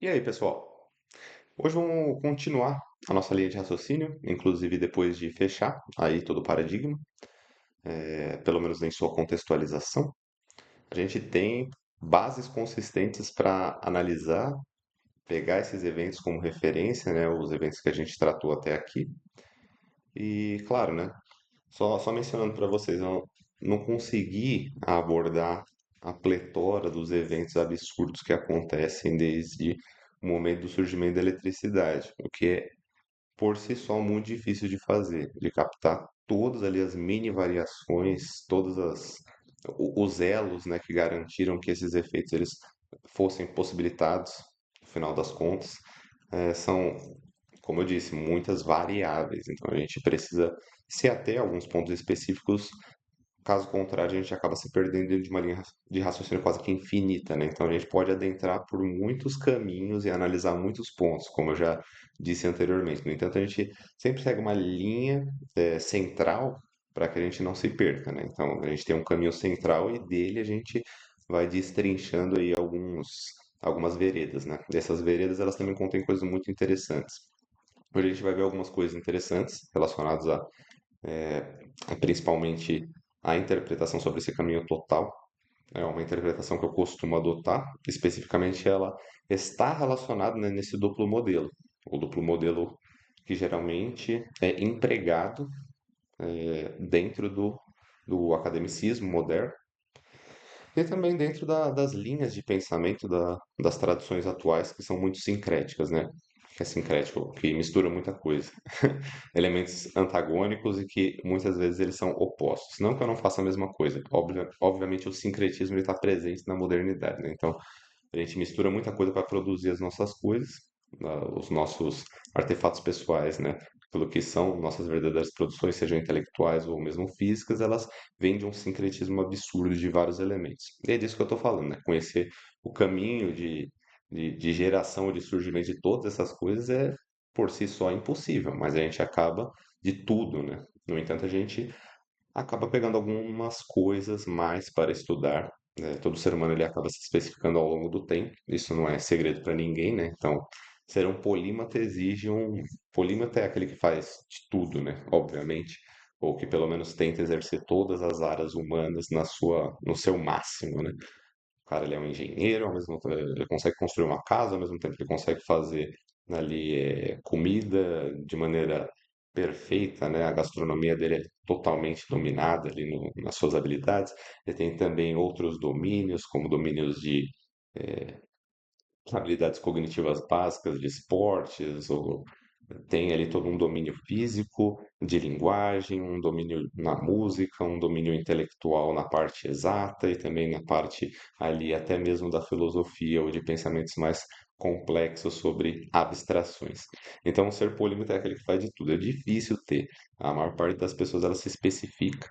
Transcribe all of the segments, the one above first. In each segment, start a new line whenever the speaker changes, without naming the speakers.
E aí, pessoal? Hoje vamos continuar a nossa linha de raciocínio, inclusive depois de fechar aí todo o paradigma, pelo menos em sua contextualização. A gente tem bases consistentes para analisar, pegar esses eventos como referência, né, os eventos que a gente tratou até aqui. E, claro, né, só mencionando para vocês, eu não consegui abordar a pletora dos eventos absurdos que acontecem desde o momento do surgimento da eletricidade, o que é por si só muito difícil de fazer, de captar todas ali as mini variações, os elos, né, que garantiram que esses efeitos eles fossem possibilitados, no final das contas, são, como eu disse, muitas variáveis. Então a gente precisa se ater a alguns pontos específicos. Caso contrário, a gente acaba se perdendo dentro de uma linha de raciocínio quase que infinita, né? Então a gente pode adentrar por muitos caminhos e analisar muitos pontos, como eu já disse anteriormente. No entanto, a gente sempre segue uma linha central para que a gente não se perca, né? Então a gente tem um caminho central e dele a gente vai destrinchando aí algumas veredas, né? Dessas veredas elas também contêm coisas muito interessantes. Hoje a gente vai ver algumas coisas interessantes relacionadas a principalmente a interpretação sobre esse caminho total. É uma interpretação que eu costumo adotar, especificamente ela está relacionada, né, nesse duplo modelo. O duplo modelo que geralmente é empregado dentro do academicismo moderno e também dentro das linhas de pensamento das tradições atuais que são muito sincréticas, né? Que é sincrético, que mistura muita coisa. Elementos antagônicos e que muitas vezes eles são opostos. Não que eu não faça a mesma coisa. Obviamente o sincretismo está presente na modernidade, né? Então a gente mistura muita coisa para produzir as nossas coisas, os nossos artefatos pessoais, né? Pelo que são nossas verdadeiras produções, sejam intelectuais ou mesmo físicas, elas vêm de um sincretismo absurdo de vários elementos. E é disso que eu estou falando, né? Conhecer o caminho de geração e de surgimento de todas essas coisas é por si só impossível, mas a gente acaba de tudo, né? No entanto, a gente acaba pegando algumas coisas mais para estudar, né? Todo ser humano ele acaba se especificando ao longo do tempo, isso não é segredo para ninguém, né? Então, ser um polímata exige um. Polímata é aquele que faz de tudo, né? Obviamente, ou que pelo menos tenta exercer todas as áreas humanas no seu máximo, né? O cara ele é um engenheiro, ao mesmo tempo ele consegue construir uma casa, ao mesmo tempo ele consegue fazer ali comida de maneira perfeita, né? A gastronomia dele é totalmente dominada ali nas suas habilidades. Ele tem também outros domínios, como domínios de habilidades cognitivas básicas, de esportes, ou tem ali todo um domínio físico, de linguagem, um domínio na música, um domínio intelectual na parte exata e também na parte ali até mesmo da filosofia ou de pensamentos mais complexos sobre abstrações. Então, o ser polímata é aquele que faz de tudo. É difícil ter. A maior parte das pessoas ela se especifica.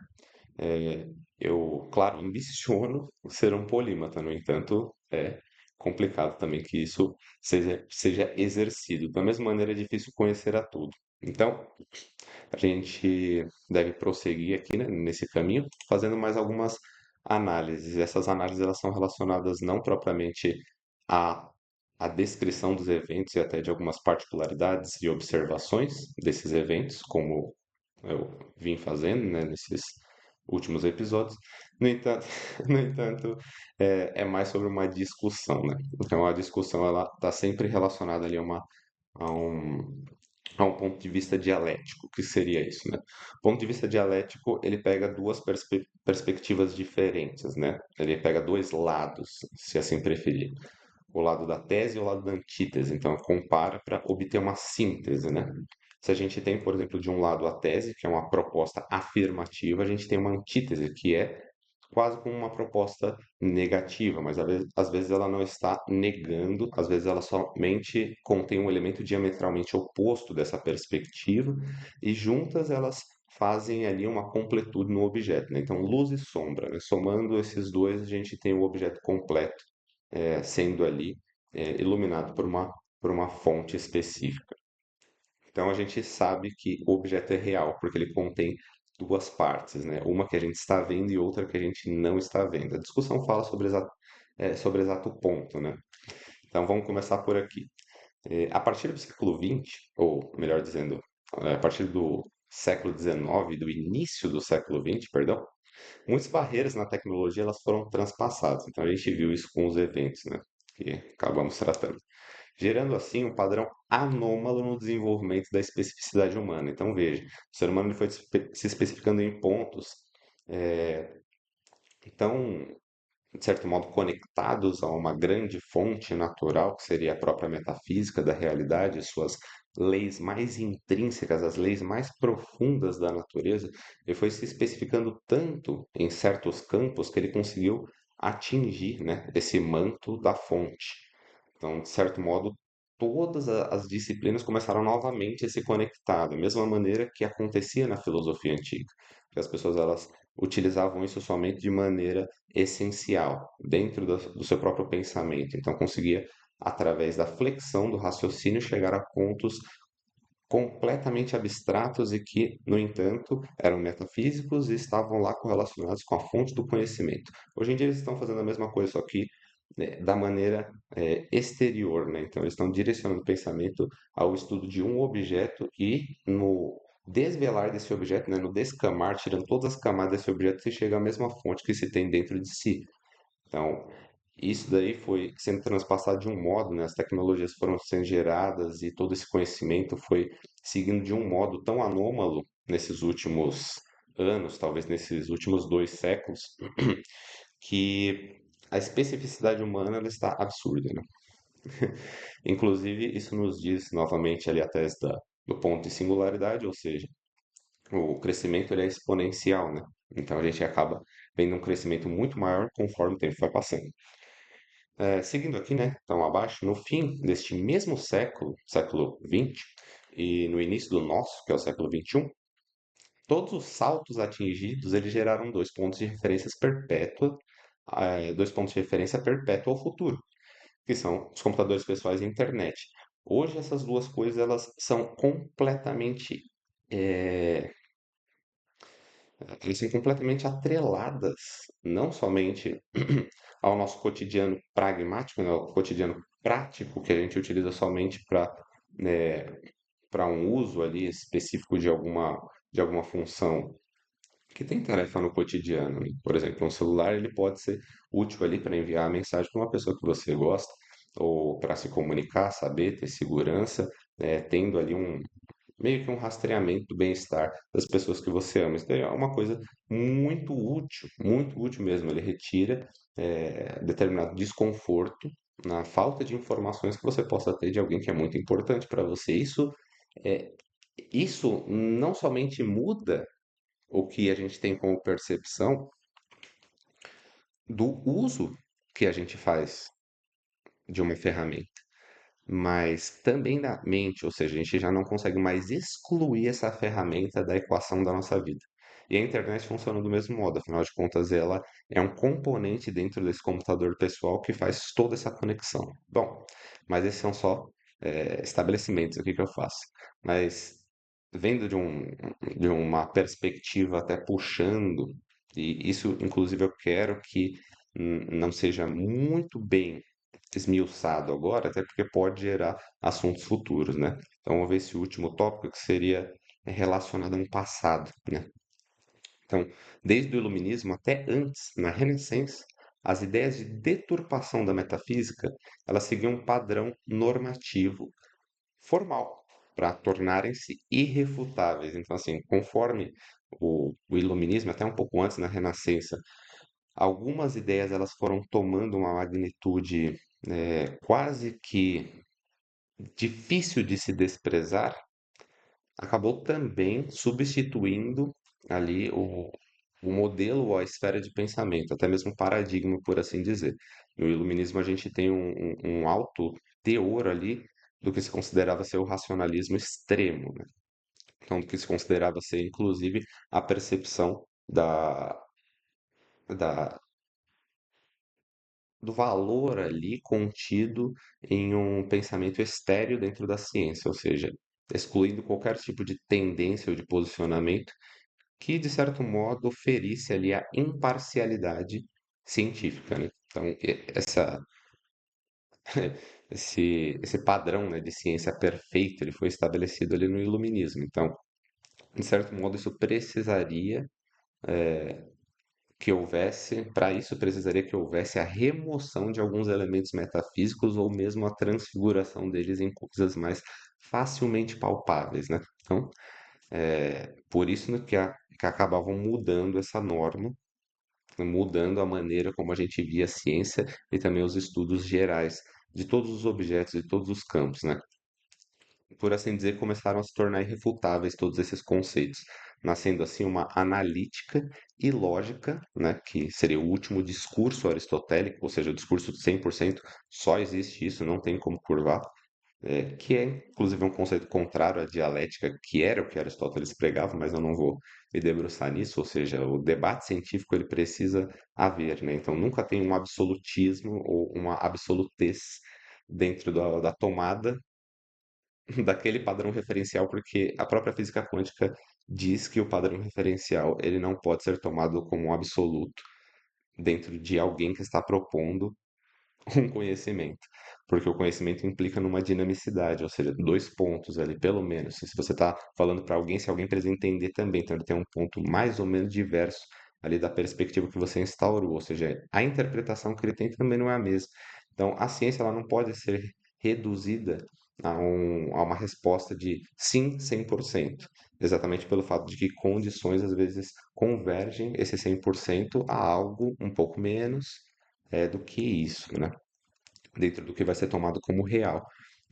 É, eu, claro, ambiciono ser um polímata, no entanto, é complicado também que isso seja exercido. Da mesma maneira, é difícil conhecer a tudo. Então, a gente deve prosseguir aqui, né, nesse caminho, fazendo mais algumas análises. Essas análises elas são relacionadas não propriamente à, à descrição dos eventos e até de algumas particularidades e observações desses eventos, como eu vim fazendo, né, nesses últimos episódios. No entanto, no entanto, é mais sobre uma discussão, né? Então a discussão ela está sempre relacionada ali a um, a um ponto de vista dialético. O que seria isso, né? O ponto de vista dialético ele pega duas perspectivas diferentes, né? Ele pega dois lados, se assim preferir. O lado da tese e o lado da antítese. Então, compara para obter uma síntese, né? Se a gente tem, por exemplo, de um lado a tese, que é uma proposta afirmativa, a gente tem uma antítese, que é quase como uma proposta negativa, mas às vezes ela não está negando, às vezes ela somente contém um elemento diametralmente oposto dessa perspectiva, e juntas elas fazem ali uma completude no objeto, né? Então, luz e sombra, né? Somando esses dois, a gente tem o objeto completo, sendo ali iluminado por uma fonte específica. Então a gente sabe que o objeto é real, porque ele contém duas partes, né? Uma que a gente está vendo e outra que a gente não está vendo. A discussão fala sobre sobre exato ponto, né? Então vamos começar por aqui. A partir do século XX, ou melhor dizendo, a partir do século XIX, do início do século XX, perdão, muitas barreiras na tecnologia elas foram transpassadas. Então a gente viu isso com os eventos, né, que acabamos tratando, gerando assim um padrão anômalo no desenvolvimento da especificidade humana. Então veja, o ser humano ele foi se especificando em pontos é, tão de certo modo, conectados a uma grande fonte natural, que seria a própria metafísica da realidade, suas leis mais intrínsecas, as leis mais profundas da natureza, ele foi se especificando tanto em certos campos que ele conseguiu atingir, né, esse manto da fonte. Então, de certo modo, todas as disciplinas começaram novamente a se conectar, da mesma maneira que acontecia na filosofia antiga, que as pessoas elas utilizavam isso somente de maneira essencial, dentro do seu próprio pensamento. Então, conseguia, através da flexão do raciocínio, chegar a pontos completamente abstratos e que, no entanto, eram metafísicos e estavam lá correlacionados com a fonte do conhecimento. Hoje em dia eles estão fazendo a mesma coisa, só que da maneira exterior, né? Então eles estão direcionando o pensamento ao estudo de um objeto e no desvelar desse objeto, né, no descamar, tirando todas as camadas desse objeto, se chega à mesma fonte que se tem dentro de si. Então, isso daí foi sendo transpassado de um modo, né? As tecnologias foram sendo geradas e todo esse conhecimento foi seguindo de um modo tão anômalo nesses últimos anos, talvez nesses últimos 2 séculos, que a especificidade humana ela está absurda, né? Inclusive, isso nos diz novamente ali a tese do ponto de singularidade, ou seja, o crescimento ele é exponencial, né? Então a gente acaba vendo um crescimento muito maior conforme o tempo vai passando. Seguindo aqui, né, então abaixo, no fim deste mesmo século, século XX, e no início do nosso, que é o século XXI, todos os saltos atingidos, eles geraram dois pontos de referência perpétua ao futuro, que são os computadores pessoais e a internet. Hoje essas duas coisas elas são eh, completamente atreladas, não somente ao nosso cotidiano pragmático, né, ao cotidiano prático que a gente utiliza somente para um uso ali específico de alguma função que tem tarefa no cotidiano. Né? Por exemplo, um celular ele pode ser útil ali para enviar a mensagem para uma pessoa que você gosta ou para se comunicar, saber, ter segurança, tendo ali meio que um rastreamento do bem-estar das pessoas que você ama. Isso daí é uma coisa muito útil mesmo. Ele retira determinado desconforto na falta de informações que você possa ter de alguém que é muito importante para você. É, isso não somente muda o que a gente tem como percepção do uso que a gente faz de uma ferramenta, mas também da mente, ou seja, a gente já não consegue mais excluir essa ferramenta da equação da nossa vida. E a internet funciona do mesmo modo, afinal de contas, ela é um componente dentro desse computador pessoal que faz toda essa conexão. Bom, mas esses são só estabelecimentos aqui que eu faço. Mas vendo de uma perspectiva até puxando, e isso inclusive eu quero que não seja muito bem esmiuçado agora, até porque pode gerar assuntos futuros, né? Então, vamos ver esse último tópico que seria relacionado a um passado, né? Então, desde o Iluminismo até antes, na Renascença, as ideias de deturpação da metafísica, elas seguiam um padrão normativo formal para tornarem-se irrefutáveis. Então, assim, conforme o Iluminismo, até um pouco antes na Renascença, algumas ideias elas foram tomando uma magnitude quase que difícil de se desprezar, acabou também substituindo ali o modelo ou a esfera de pensamento, até mesmo paradigma, por assim dizer. No iluminismo a gente tem um alto teor ali do que se considerava ser o racionalismo extremo, né? Então, do que se considerava ser, inclusive, a percepção da, do valor ali contido em um pensamento estéreo dentro da ciência, ou seja, excluindo qualquer tipo de tendência ou de posicionamento que, de certo modo, ferisse ali a imparcialidade científica, né? Então, esse padrão, né, de ciência perfeita, ele foi estabelecido ali no Iluminismo. Então, de certo modo, isso precisaria que houvesse, para isso precisaria que houvesse a remoção de alguns elementos metafísicos ou mesmo a transfiguração deles em coisas mais facilmente palpáveis, né? Então, por isso né, que acabavam mudando essa norma, mudando a maneira como a gente via a ciência e também os estudos gerais de todos os objetos, de todos os campos, né? Por assim dizer, começaram a se tornar irrefutáveis todos esses conceitos, nascendo assim uma analítica e lógica, né, que seria o último discurso aristotélico, ou seja, o discurso de 100%, só existe isso, não tem como curvar, que é inclusive um conceito contrário à dialética, que era o que Aristóteles pregava, mas eu não vou me debruçar nisso, ou seja, o debate científico ele precisa haver, né? Então nunca tem um absolutismo ou uma absolutez dentro da tomada daquele padrão referencial, porque a própria física quântica diz que o padrão referencial ele não pode ser tomado como um absoluto dentro de alguém que está propondo um conhecimento, porque o conhecimento implica numa dinamicidade, ou seja, dois pontos ali, pelo menos. Se você está falando para alguém, se alguém precisa entender também, então ele tem um ponto mais ou menos diverso ali da perspectiva que você instaurou, ou seja, a interpretação que ele tem também não é a mesma. Então, a ciência ela não pode ser reduzida a uma resposta de sim, 100%, exatamente pelo fato de que condições às vezes convergem esse 100% a algo um pouco menos do que isso, né? Dentro do que vai ser tomado como real.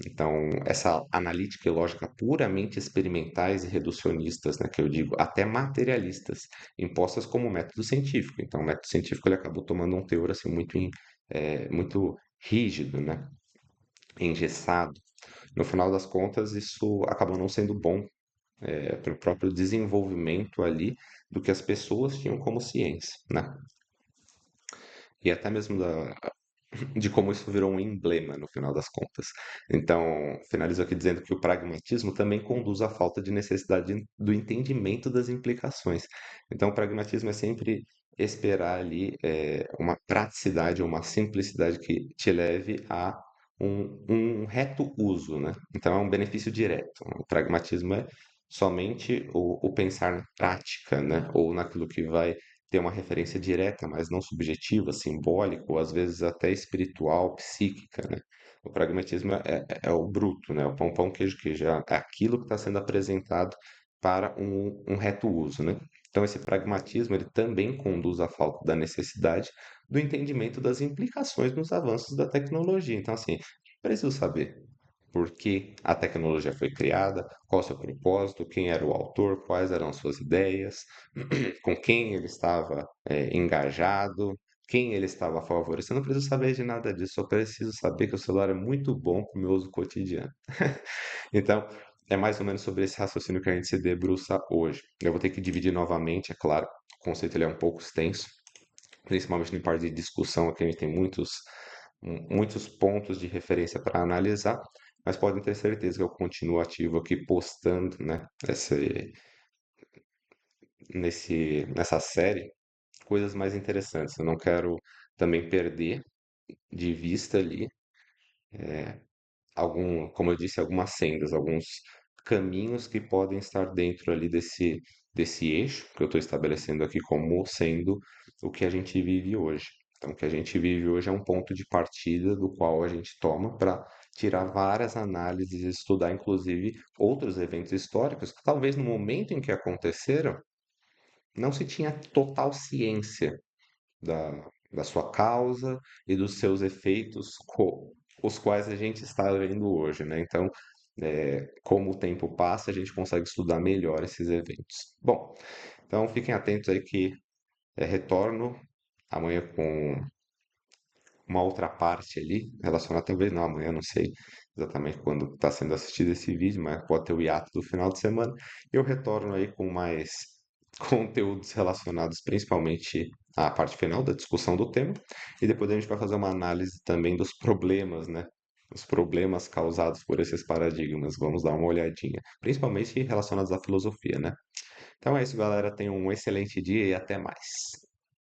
Então, essa analítica e lógica puramente experimentais e reducionistas, né, que eu digo, até materialistas, impostas como método científico. Então, o método científico ele acabou tomando um teor assim muito rígido, né, engessado. No final das contas, isso acabou não sendo bom para o próprio desenvolvimento ali do que as pessoas tinham como ciência, né? E até mesmo de como isso virou um emblema no final das contas. Então, finalizo aqui dizendo que o pragmatismo também conduz à falta de necessidade do entendimento das implicações. Então, o pragmatismo é sempre esperar ali uma praticidade ou uma simplicidade que te leve a um reto uso, né? Então, é um benefício direto. O pragmatismo é somente o pensar na prática, né? Ou naquilo que vai ter uma referência direta, mas não subjetiva, simbólica, ou às vezes até espiritual, psíquica, né? O pragmatismo é o bruto, né? O pão, pão, queijo, queijo. É aquilo que está sendo apresentado para um reto uso, né? Então, esse pragmatismo ele também conduz à falta da necessidade do entendimento das implicações nos avanços da tecnologia. Então, assim, preciso saber por que a tecnologia foi criada, qual o seu propósito, quem era o autor, quais eram suas ideias, com quem ele estava engajado, quem ele estava a favor. Você não precisa saber de nada disso, só preciso saber que o celular é muito bom para o meu uso cotidiano. Então, é mais ou menos sobre esse raciocínio que a gente se debruça hoje. Eu vou ter que dividir novamente, é claro, o conceito ele é um pouco extenso, principalmente em parte de discussão, aqui a gente tem muitos pontos de referência para analisar, mas podem ter certeza que eu continuo ativo aqui postando, né, nessa série coisas mais interessantes. Eu não quero também perder de vista ali como eu disse, algumas sendas, alguns caminhos que podem estar dentro ali desse eixo que eu estou estabelecendo aqui como sendo o que a gente vive hoje. Então, o que a gente vive hoje é um ponto de partida do qual a gente toma para tirar várias análises e estudar, inclusive, outros eventos históricos que talvez no momento em que aconteceram não se tinha total ciência da sua causa e dos seus efeitos, os quais a gente está vendo hoje, né? Então, como o tempo passa, a gente consegue estudar melhor esses eventos. Bom, então fiquem atentos aí que retorno amanhã com uma outra parte ali, relacionada talvez não amanhã, não sei exatamente quando está sendo assistido esse vídeo, mas pode ter o hiato do final de semana. Eu retorno aí com mais conteúdos relacionados principalmente à parte final da discussão do tema, e depois a gente vai fazer uma análise também dos problemas, né? Os problemas causados por esses paradigmas. Vamos dar uma olhadinha, principalmente relacionados à filosofia, né? Então é isso, galera. Tenham um excelente dia e até mais.